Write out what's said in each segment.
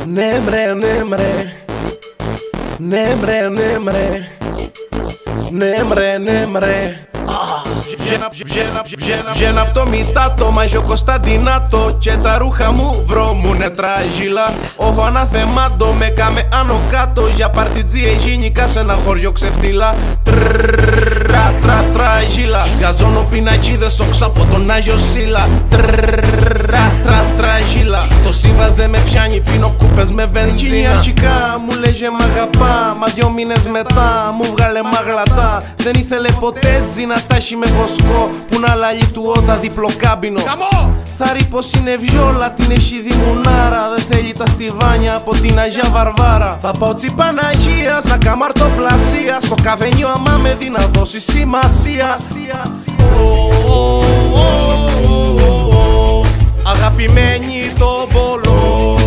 Ναι μπρε, ναι μπρε. Ναι μπρε, ναι μπρε. Ναι μπρε, ναι μπρε. Βγαίνω απ' το Μητάτο, Μάγιο Κωνσταντινάτο. Και τα ρούχα μου βρώμουνε τράγιλα. Όχι αναθεμάτο, με κάμε άνω κάτω. Για παρτιτζή εγίνικα σε ένα χωριό ξεφτύλα. Τράγιλα. Γαζώνω πινακίδες όξω από τον Άγιο Σίλα. Τράγιλα. Το σύμβας δεν με πιάνει, πίνω κούπες με βενζίνα. Αρχικά μου λέγε μ' αγαπά, μα 2 μήνες μετά μου βγάλε μαγλατά. Δεν ήθελε ποτέ τζι να τάχει με βοσκό, που να λαλεί του ότα διπλό κάμπινο. Θα ρει πως είναι βιόλα, την έχει δημουνάρα. Δεν θέλει τα στιβάνια από την Αγία Βαρβάρα. Θα πάω τσι Παναγίας, να κάνω αρτοπλασία. Στο καβενιό άμα με δει να δώσει σημασία. Αγαπημένη το μπολό,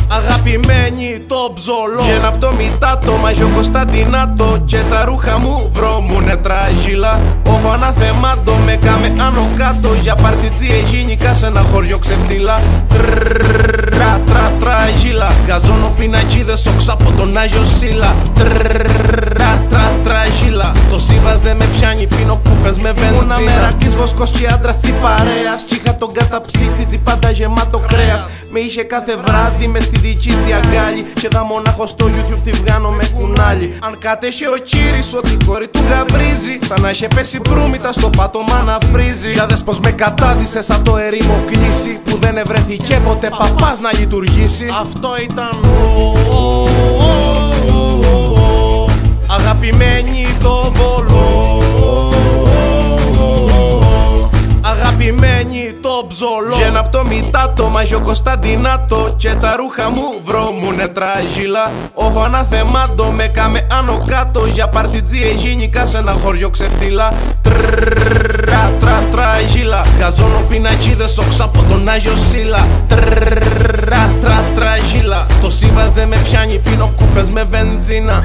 αγαπημένη το ψολό. Βγαίνω απ' το Μητάτο, Μάγιο Κωνσταντινάτο. Και τα ρούχα μου βρώμουνε τράγιλα. Όχι αναθεμάτο, με κάμε άνω κάτω. Για παρτιτζή εγίνικα σε ένα χωριό ξεφτύλα. Τράγιλα. Γαζώνω πινακίδες όξω από τον Άγιο Σίλα. Τράγιλα. Το σύμβας δεν με πιάνει, πίνω κούπες με βενζίνα. Ήμουνα μερακής βοσκός και άντρας τσι παρέας. Κι είχα τον καταψύχτη τσι πάντα γεμάτο κρέας. Με είχε κάθε βράδυ μες στη δική τσι αγκάλι. Και δα μονάχο στο YouTube τη βγάνω με κουνάλι. Αν κατέχει ο κύρις ότι η κόρη του γαμπρίζει, θα να είχε πέσει μπρούμητα στο πάτωμα να βρίζει. Για δες πως με κατάδυσε σαν το ερήμο κλείσει, που δεν ευρέθηκε ποτέ παπάς να λειτουργήσει. Αυτό ήταν αγαπημένη το μπολό, αγαπημένη το ψολό. Βγαίνω απ' το Μητάτο, Μάγιο Κωνσταντινάτο. Και τα ρούχα μου βρώμουνε τράγιλα. Όχι αναθεμάτο, με κάμε άνω κάτω. Για παρτιτζή εγίνικα σε ένα χωριό ξεφτύλα. Τράγιλα. Γαζώνω πινακίδες όξω από τον Άγιο Σίλα. Τράγιλα. Το σύμβας δεν με πιάνει, πίνω κούπες με βενζίνα.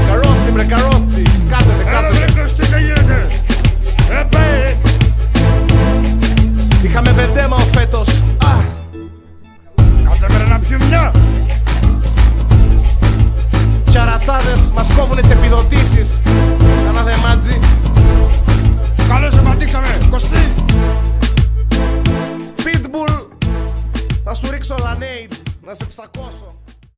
Καρότσι μπρε καρότσι. Κάτσετε, κάτσετε. Είχαμε βεντέμα ο φέτος. Κάτσε με να πιω μια. Τσαρατάδες μας κόβουνε τις επιδοτήσεις. Κάνα δε μάτζι. Καλώς επαντήξαμε, Κωστή. Pitbull. Θα σου ρίξω λανέιτ, να σε ψακώσω.